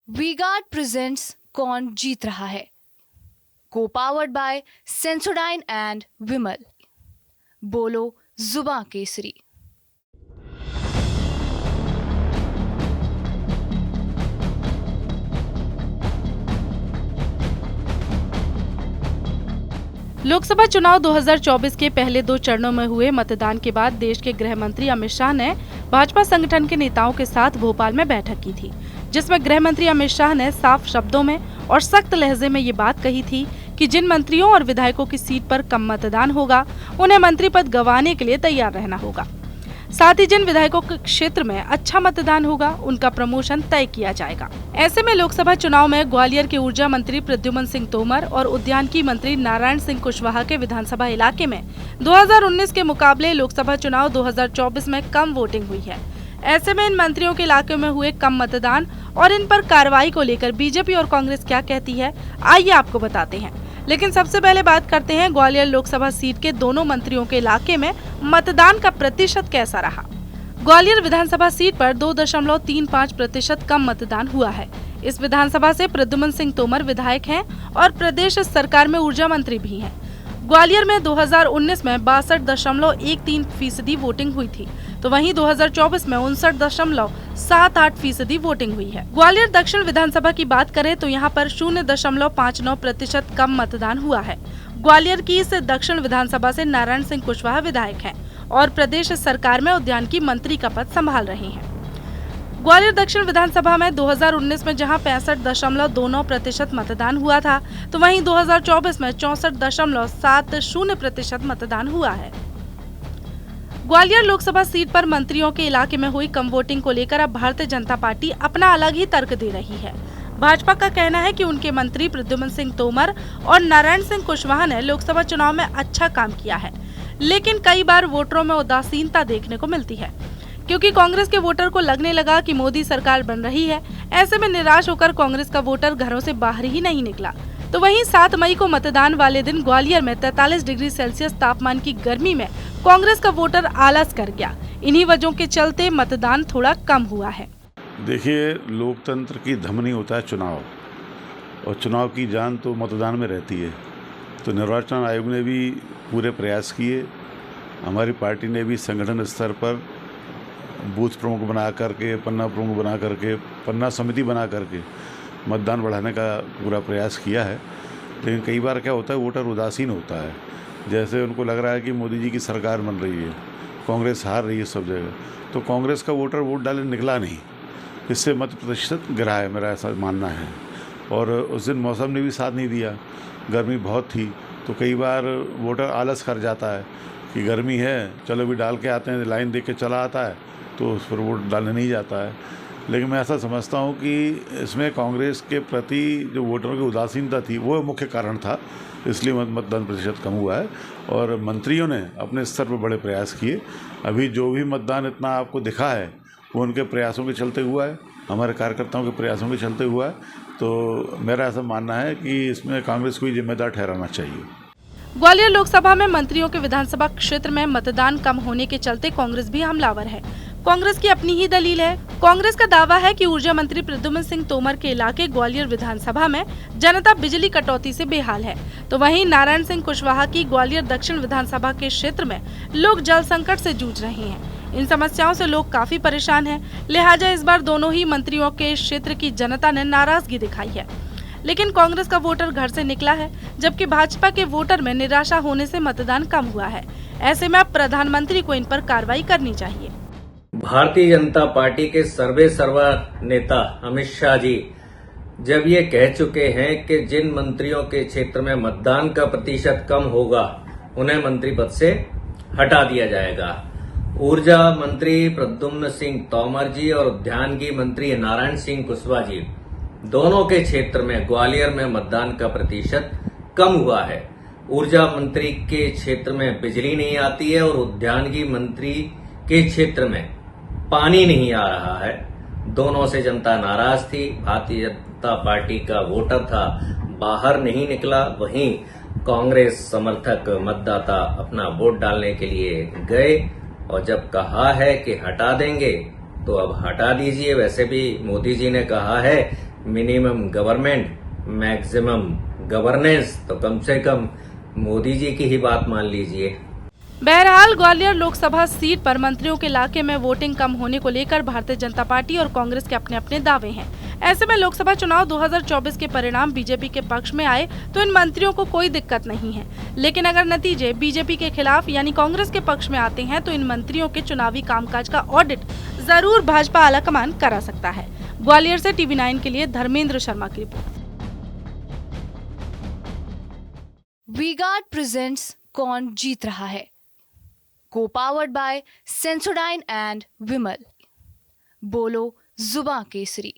V-Guard presents कौन जीत रहा है, को पावर्ड बाय सेंसोडाइन एंड विमल। बोलो जुबां केसरी। लोकसभा चुनाव 2024 के पहले 2 चरणों में हुए मतदान के बाद देश के गृह मंत्री अमित शाह ने भाजपा संगठन के नेताओं के साथ भोपाल में बैठक की थी, जिसमें गृह मंत्री अमित शाह ने साफ शब्दों में और सख्त लहजे में ये बात कही थी कि जिन मंत्रियों और विधायकों की सीट पर कम मतदान होगा, उन्हें मंत्री पद गंवाने के लिए तैयार रहना होगा। साथ ही जिन विधायकों के क्षेत्र में अच्छा मतदान होगा, उनका प्रमोशन तय किया जाएगा। ऐसे में लोकसभा चुनाव में ग्वालियर के ऊर्जा मंत्री प्रद्युम्न सिंह तोमर और उद्यानिकी मंत्री नारायण सिंह कुशवाहा के विधानसभा इलाके में 2019 के मुकाबले लोकसभा चुनाव 2024 में कम वोटिंग हुई है। ऐसे में इन मंत्रियों के इलाके में हुए कम मतदान और इन पर कार्रवाई को लेकर बीजेपी और कांग्रेस क्या कहती है, आइए आपको बताते हैं। लेकिन सबसे पहले बात करते हैं ग्वालियर लोकसभा सीट के दोनों मंत्रियों के इलाके में मतदान का प्रतिशत कैसा रहा। ग्वालियर विधानसभा सीट पर 2.35% कम मतदान हुआ है। इस विधानसभा से प्रद्युम्न सिंह तोमर विधायक हैं और प्रदेश सरकार में ऊर्जा मंत्री भी हैं। ग्वालियर में 2019 में 62.13% वोटिंग हुई थी, तो वहीं 2024 में 59.78% वोटिंग हुई है। ग्वालियर दक्षिण विधानसभा की बात करें तो यहाँ पर 0.59% कम मतदान हुआ है। ग्वालियर की इस दक्षिण विधानसभा से नारायण सिंह कुशवाहा विधायक हैं और प्रदेश सरकार में उद्यानिकी मंत्री का पद संभाल रहे हैं। ग्वालियर दक्षिण विधानसभा में 2019 में जहां 65.29% मतदान हुआ था, तो वहीं 2024 में 64.70% मतदान हुआ है। ग्वालियर लोकसभा सीट पर मंत्रियों के इलाके में हुई कम वोटिंग को लेकर अब भारतीय जनता पार्टी अपना अलग ही तर्क दे रही है। भाजपा का कहना है कि उनके मंत्री प्रद्युम्न सिंह तोमर और नारायण सिंह कुशवाहा ने लोकसभा चुनाव में अच्छा काम किया है, लेकिन कई बार वोटरों में उदासीनता देखने को मिलती है, क्योंकि कांग्रेस के वोटर को लगने लगा कि मोदी सरकार बन रही है। ऐसे में निराश होकर कांग्रेस का वोटर घरों से बाहर ही नहीं निकला। तो वहीं 7 मई को मतदान वाले दिन ग्वालियर में 43 डिग्री सेल्सियस तापमान की गर्मी में कांग्रेस का वोटर आलस कर गया। इन्हीं वजहों के चलते मतदान थोड़ा कम हुआ है। देखिए, लोकतंत्र की धमनी होता है चुनाव, और चुनाव की जान तो मतदान में रहती है। तो निर्वाचन आयोग ने भी पूरे प्रयास किए, हमारी पार्टी ने भी संगठन स्तर पर बूथ प्रमुख बना करके, पन्ना प्रमुख बना करके, पन्ना समिति बना करके मतदान बढ़ाने का पूरा प्रयास किया है। लेकिन कई बार क्या होता है, वोटर उदासीन होता है। जैसे उनको लग रहा है कि मोदी जी की सरकार बन रही है, कांग्रेस हार रही है सब जगह, तो कांग्रेस का वोटर वोट डालने निकला नहीं। इससे मत प्रतिशत गिरा है, मेरा ऐसा मानना है। और उस दिन मौसम ने भी साथ नहीं दिया, गर्मी बहुत थी, तो कई बार वोटर आलस कर जाता है कि गर्मी है, चलो भी डाल के आते हैं, लाइन देख के चला आता है, तो उस पर वोट डालने नहीं जाता है। लेकिन मैं ऐसा समझता हूँ कि इसमें कांग्रेस के प्रति जो वोटरों की उदासीनता थी, वो मुख्य कारण था, इसलिए मतदान प्रतिशत कम हुआ है। और मंत्रियों ने अपने स्तर पर बड़े प्रयास किए। अभी जो भी मतदान इतना आपको दिखा है, वो उनके प्रयासों के चलते हुआ है, हमारे कार्यकर्ताओं के प्रयासों के चलते हुआ है। तो मेरा ऐसा मानना है कि इसमें कांग्रेस को ही जिम्मेदार ठहराना चाहिए। ग्वालियर लोकसभा में मंत्रियों के विधानसभा क्षेत्र में मतदान कम होने के चलते कांग्रेस भी हमलावर है। कांग्रेस की अपनी ही दलील है। कांग्रेस का दावा है कि ऊर्जा मंत्री प्रद्युम्न सिंह तोमर के इलाके ग्वालियर विधानसभा में जनता बिजली कटौती से बेहाल है, तो वहीं नारायण सिंह कुशवाहा की ग्वालियर दक्षिण विधानसभा के क्षेत्र में लोग जल संकट से जूझ रहे हैं। इन समस्याओं से लोग काफी परेशान हैं, लिहाजा इस बार दोनों ही मंत्रियों के क्षेत्र की जनता ने नाराजगी दिखाई है। लेकिन कांग्रेस का वोटर घर से निकला है, जबकि भाजपा के वोटर में निराशा होने से मतदान कम हुआ है। ऐसे में अब प्रधानमंत्री को इन पर कार्रवाई करनी चाहिए। भारतीय जनता पार्टी के सर्वे सर्वा नेता अमित शाह जी जब ये कह चुके हैं कि जिन मंत्रियों के क्षेत्र में मतदान का प्रतिशत कम होगा, उन्हें मंत्री पद से हटा दिया जाएगा। ऊर्जा मंत्री प्रद्युम्न सिंह तोमर जी और उद्यानिकी मंत्री नारायण सिंह कुशवाहा जी दोनों के क्षेत्र में ग्वालियर में मतदान का प्रतिशत कम हुआ है। ऊर्जा मंत्री के क्षेत्र में बिजली नहीं आती है और उद्यानिकी मंत्री के क्षेत्र में पानी नहीं आ रहा है। दोनों से जनता नाराज थी। भारतीय जनता पार्टी का वोटर था, बाहर नहीं निकला। वहीं कांग्रेस समर्थक मतदाता अपना वोट डालने के लिए गए, और जब कहा है कि हटा देंगे तो अब हटा दीजिए। वैसे भी मोदी जी ने कहा है मिनिमम गवर्नमेंट मैक्सिमम गवर्नेंस, तो कम से कम मोदी जी की ही बात मान लीजिए। बहरहाल ग्वालियर लोकसभा सीट पर मंत्रियों के इलाके में वोटिंग कम होने को लेकर भारतीय जनता पार्टी और कांग्रेस के अपने अपने दावे हैं। ऐसे में लोकसभा चुनाव 2024 के परिणाम बीजेपी के पक्ष में आए तो इन मंत्रियों को कोई दिक्कत नहीं है, लेकिन अगर नतीजे बीजेपी के खिलाफ यानी कांग्रेस के पक्ष में आते हैं तो इन मंत्रियों के चुनावी कामकाज का ऑडिट जरूर भाजपा आलाकमान करा सकता है। ग्वालियर से TV9 के लिए धर्मेंद्र शर्मा की रिपोर्ट। वी-गार्ड प्रेजेंट्स कौन जीत रहा है, को पावर्ड बाय सेंसोडाइन एंड विमल। बोलो जुबां केसरी।